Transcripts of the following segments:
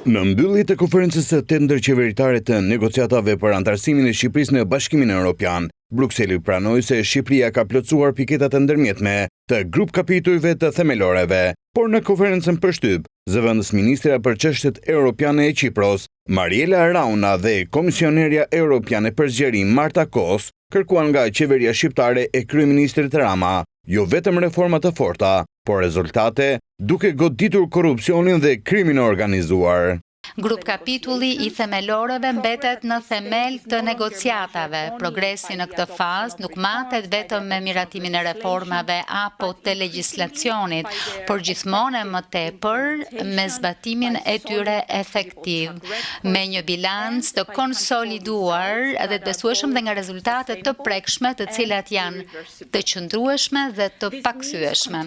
Në mbyllje të konferencës së ndërqeveritare të negociatave për antarësimin e Shqipërisë në Bashkimin Evropian, Brukseli pranoi se Shqipëria ka plotësuar piketat e ndërmjetme të grup kapitujve të themeloreve, por në konferencën për shtyp, zëvendës ministra për çështjet europiane e Kipros, Mariela Rauna dhe komisionerja europiane për zgjerim Marta Kos kërkuan nga qeveria shqiptare e kryeministrit Rama jo vetëm reforma të forta, por rezultate duke goditur korrupsionin dhe krimin e organizuar. Grup kapitulli i themeloreve mbetet në themel të negociatave. Progresi në këtë fazë nuk matet vetëm me miratimin e reformave apo të legjislacionit, por gjithmonë më tepër me zbatimin e tyre efektiv, me një bilanc të konsoliduar dhe të besueshëm dhe nga rezultate të prekshme, të cilat janë të qëndrueshme dhe të pakthyeshme.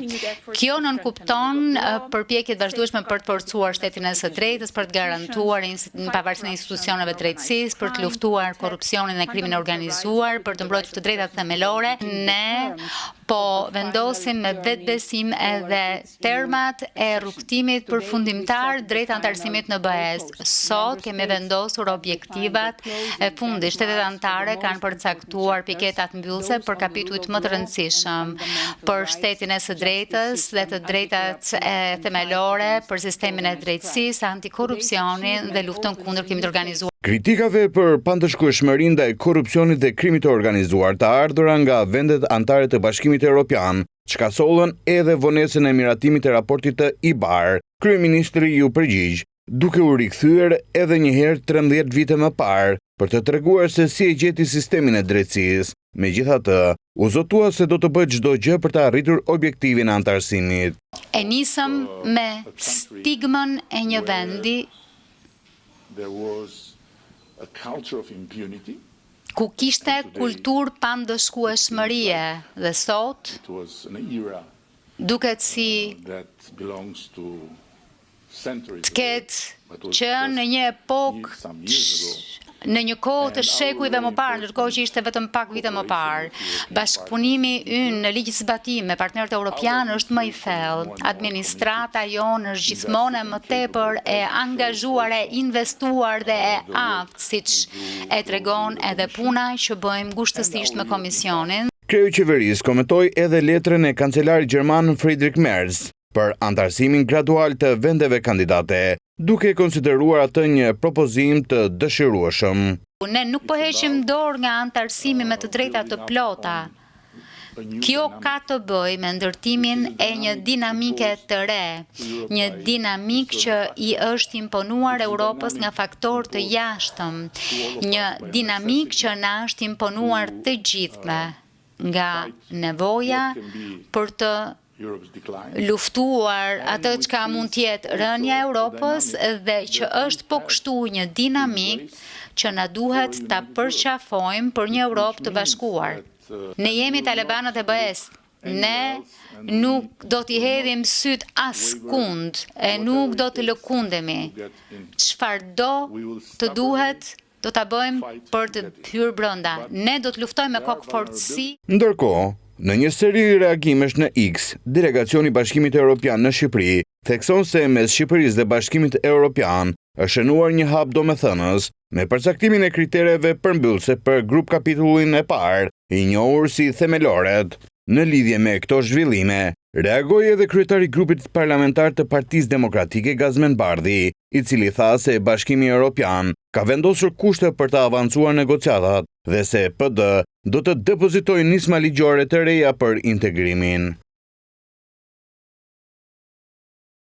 Kjo nënkupton përpjekjet vazhdueshme për të forcuar shtetin e së drejtës, për të garantuar pavarësinë e institucioneve të drejtësisë, për të luftuar korrupsionin dhe krimin e organizuar, për të mbrojtur të drejtat themelore. Ne po vendosim me vetbesim edhe termat e rrugtimit përfundimtar drejt antarësimit në BE-s. Sot kemi vendosur objektivat e fundit. Shtetet anëtare kanë përcaktuar piketat mbyllëse për kapitujt më të rëndësishëm, për shtetin e së drejtës dhe të drejtat themelore, për sistemin e drejtësisë, antikorrupsionin dhe luftën kundër krimit të organizuar. Kritikave për pandëshkueshmërinë ndaj korrupsionit dhe krimit të organizuar të ardhura nga vendet anëtare të Bashkimit Evropian, çkasollën edhe vonesën e miratimit të raportit të IBAR, kryeministri ju përgjigj, duke u rikthyer edhe një herë 13 vite më parë për të treguar se si e gjeti sistemin e drejtësisë. Megjithatë, u zotua se do të bëjë çdo gjë për të arritur objektivin e antarësimit. E nisëm me stigmën e një vendi ku kishte kulturë pandëshkueshmërie dhe sot duket si të ketë që në një epokë, në një kohë të shekujve më parë, ndërkohë që ishte vetëm pak vite më parë, bashkëpunimi ynë në ligjzbatim me partnerët evropianë është më i thellë. Administrata jonë është gjithmonë më tepër e angazhuar, e investuar dhe e aftë, siç e tregon edhe puna që bëjmë ngushtësisht me Komisionin. Kreu i qeverisë komentoi edhe letrën e kancelarit gjerman Friedrich Merz për antarësimin gradual të vendeve kandidate, duke konsideruar atë një propozim të dëshirueshëm. Ne nuk po heqim dorë nga antarësimi me të drejta të plota. Kjo ka të bëjë me ndërtimin e një dinamike të re, një dinamik që i është imponuar Europës nga faktor të jashtëm, një dinamik që na është imponuar të gjithme nga nevoja për të luftuar atë çka mund të jetë rënja e Europës dhe që është po kështu një dinamik që na duhet ta përqafojmë për një Europë të bashkuar. Ne jemi talibanët e BE-s. Ne nuk do t'i hedhim syt askund e nuk do të lëkundemi. Çfarëdo të duhet do ta bëjmë për të hyrë brenda. Ne do të luftojmë me kokë fortësi. Ndërkohë, në një seri reagimesh në X, delegacioni Bashkimit Evropian në Shqipëri thekson se mes Shqipërisë dhe Bashkimit Evropian është shënuar një hap domethënës me përcaktimin e kritereve përmbyllëse për grup kapitullin e parë, i njohur si themeloret. Në lidhje me këto zhvillime, reagoi edhe kryetari i grupit parlamentar të Partisë Demokratike Gazmend Bardhi, i cili tha se Bashkimi Evropian ka vendosur kushte për të avancuar negociatat dhe se PD do të depozitojë nisma ligjore të reja për integrimin.